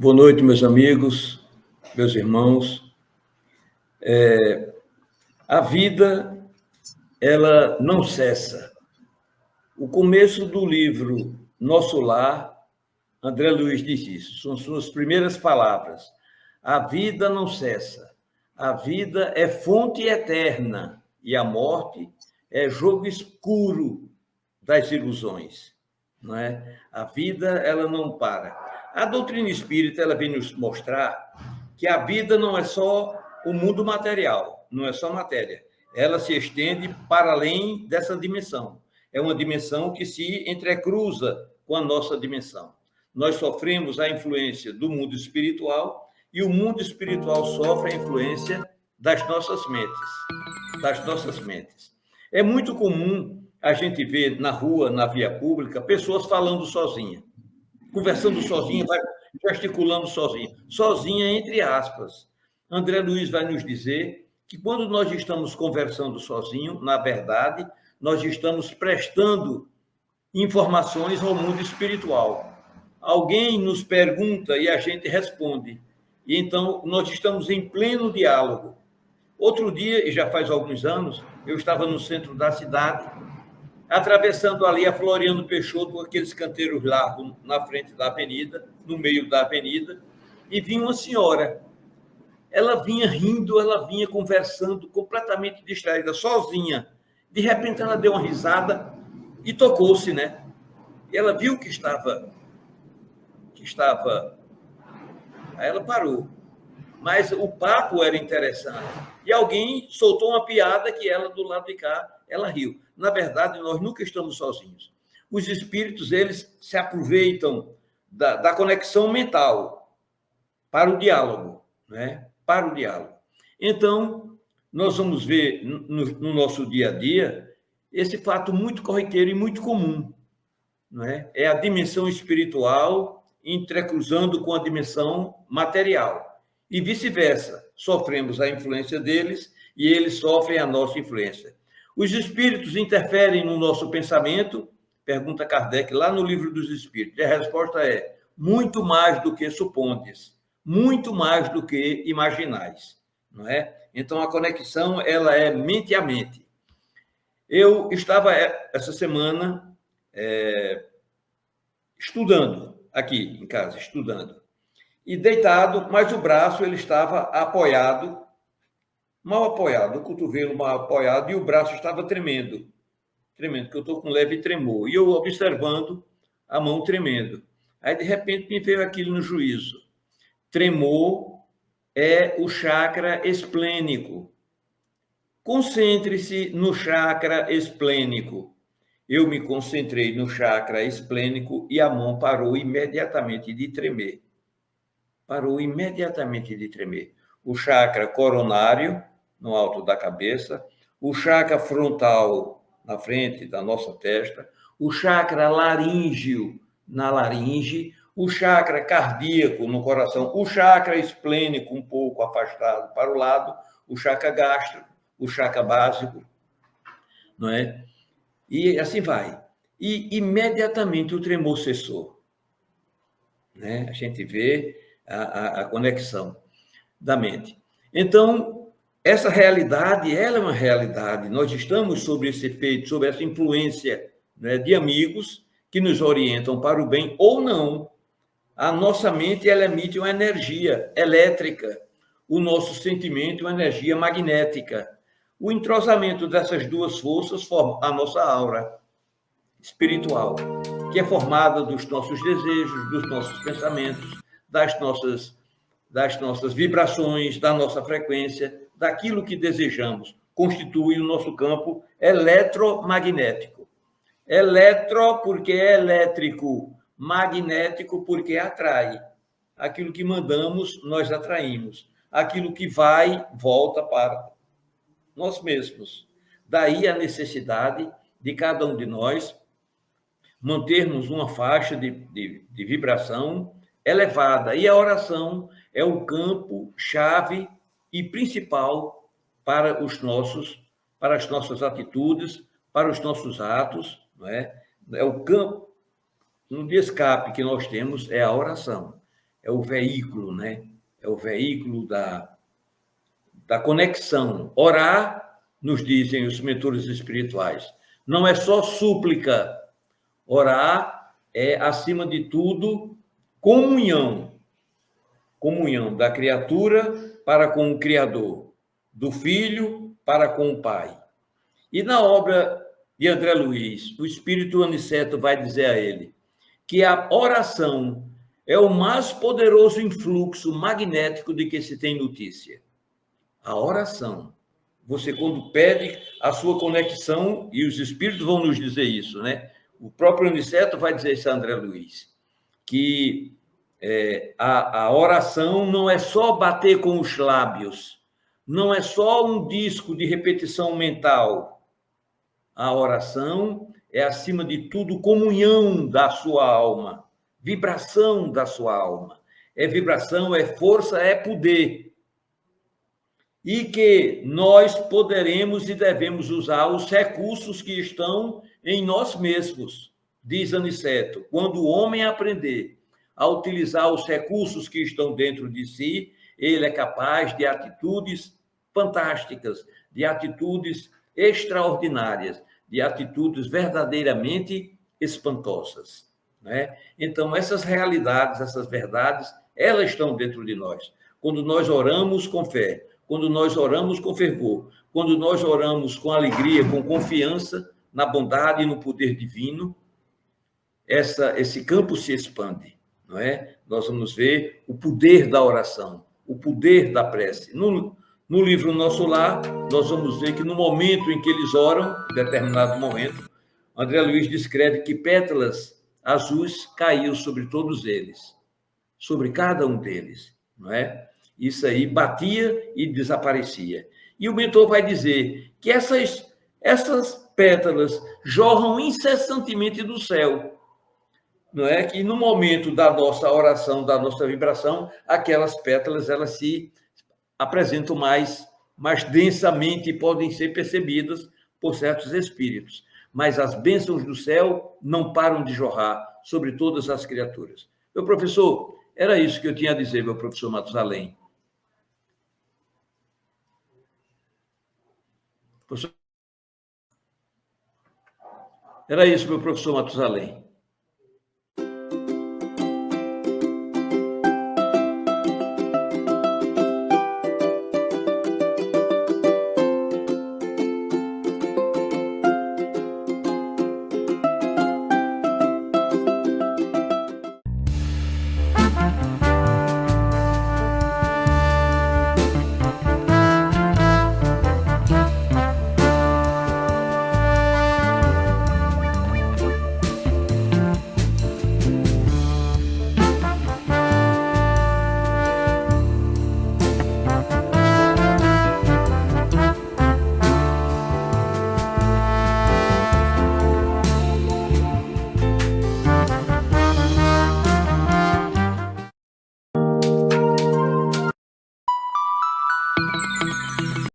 Boa noite, meus amigos, meus irmãos. A vida, ela não cessa. O começo do livro Nosso Lar, André Luiz diz isso, são suas primeiras palavras. A vida não cessa. A vida é fonte eterna e a morte é jogo escuro das ilusões, não é? A vida, ela não para. A doutrina espírita, ela vem nos mostrar que a vida não é só o mundo material, não é só matéria. Ela se estende para além dessa dimensão. É uma dimensão que se entrecruza com a nossa dimensão. Nós sofremos a influência do mundo espiritual e o mundo espiritual sofre a influência das nossas mentes. É muito comum a gente ver na rua, na via pública, pessoas falando sozinha, conversando sozinha, gesticulando sozinha entre aspas. André Luiz vai nos dizer que quando nós estamos conversando sozinho, na verdade, nós estamos prestando informações ao mundo espiritual. Alguém nos pergunta e a gente responde. E então nós estamos em pleno diálogo. Outro dia, e já faz alguns anos, eu estava no centro da cidade, atravessando ali a Floriano Peixoto, com aqueles canteiros largos na frente da avenida, no meio da avenida, e vi uma senhora. Ela vinha rindo, ela vinha conversando, completamente distraída, sozinha. De repente, ela deu uma risada e tocou-se, né? Ela viu que estava... Aí ela parou. Mas o papo era interessante. E alguém soltou uma piada que ela, do lado de cá, ela riu. Na verdade, nós nunca estamos sozinhos. Os espíritos, eles se aproveitam da conexão mental para o diálogo, né? Para o diálogo. Então, nós vamos ver no nosso dia a dia esse fato muito corriqueiro e muito comum, não é? É a dimensão espiritual entrecruzando com a dimensão material. E vice-versa, sofremos a influência deles e eles sofrem a nossa influência. Os espíritos interferem no nosso pensamento? Pergunta Kardec lá no Livro dos Espíritos. E a resposta é: muito mais do que supondes, muito mais do que imaginais, não é? Então, a conexão, ela é mente a mente. Eu estava, essa semana, estudando, aqui em casa, estudando. E deitado, mas o braço ele estava apoiado, mal apoiado, o cotovelo mal apoiado, e o braço estava tremendo, que eu estou com leve tremor. E eu observando a mão tremendo. Aí, de repente, me veio aquilo no juízo. Tremor é o chakra esplênico. Concentre-se no chakra esplênico. Eu me concentrei no chakra esplênico e a mão parou imediatamente de tremer. O chakra coronário, no alto da cabeça, o chakra frontal, na frente da nossa testa, o chakra laríngeo, na laringe, o chakra cardíaco, no coração, o chakra esplênico, um pouco afastado para o lado, o chakra gástrico, o chakra básico, não é? E assim vai. E imediatamente o tremor cessou, né? A gente vê a conexão da mente. Então, essa realidade, ela é uma realidade. Nós estamos sobre esse efeito, sobre essa influência, né, de amigos que nos orientam para o bem ou não. A nossa mente, ela emite uma energia elétrica. O nosso sentimento, uma energia magnética. O entrosamento dessas duas forças forma a nossa aura espiritual, que é formada dos nossos desejos, dos nossos pensamentos, das nossas vibrações, da nossa frequência, daquilo que desejamos, constitui o nosso campo eletromagnético. Eletro porque é elétrico, magnético porque atrai. Aquilo que mandamos, nós atraímos. Aquilo que vai, volta para nós mesmos. Daí a necessidade de cada um de nós mantermos uma faixa de vibração elevada. E a oração é o campo-chave e principal para as nossas atitudes, para os nossos atos, não é? É o campo de escape que nós temos, é a oração. é o veículo, né? É o veículo da conexão. Orar, nos dizem os mentores espirituais, não é só súplica. Orar é, acima de tudo, comunhão. Comunhão da criatura para com o Criador, do filho para com o Pai. E na obra de André Luiz, o Espírito Aniceto vai dizer a ele que a oração é o mais poderoso influxo magnético de que se tem notícia. A oração. Você, quando pede a sua conexão, e os espíritos vão nos dizer isso, né? O próprio Aniceto vai dizer isso a André Luiz, que a oração não é só bater com os lábios, não é só um disco de repetição mental. A oração é, acima de tudo, comunhão da sua alma, vibração da sua alma. É vibração, é força, é poder. E que nós poderemos e devemos usar os recursos que estão em nós mesmos, diz Aniceto. Quando o homem aprender a utilizar os recursos que estão dentro de si, ele é capaz de atitudes fantásticas, de atitudes extraordinárias, de atitudes verdadeiramente espantosas, né? Então, essas realidades, essas verdades, elas estão dentro de nós. Quando nós oramos com fé, quando nós oramos com fervor, quando nós oramos com alegria, com confiança na bondade e no poder divino, esse campo se expande, não é? Nós vamos ver o poder da oração, o poder da prece. No livro Nosso Lar, nós vamos ver que no momento em que eles oram, em determinado momento, André Luiz descreve que pétalas azuis caíam sobre todos eles, sobre cada um deles, não é? Isso aí batia e desaparecia. E o mentor vai dizer que essas pétalas jorram incessantemente do céu, não é? Que no momento da nossa oração, da nossa vibração, aquelas pétalas elas se apresentam mais densamente e podem ser percebidas por certos espíritos. Mas as bênçãos do céu não param de jorrar sobre todas as criaturas. Meu professor, era isso que eu tinha a dizer, meu professor Matusalém. Era isso, meu professor Matusalém.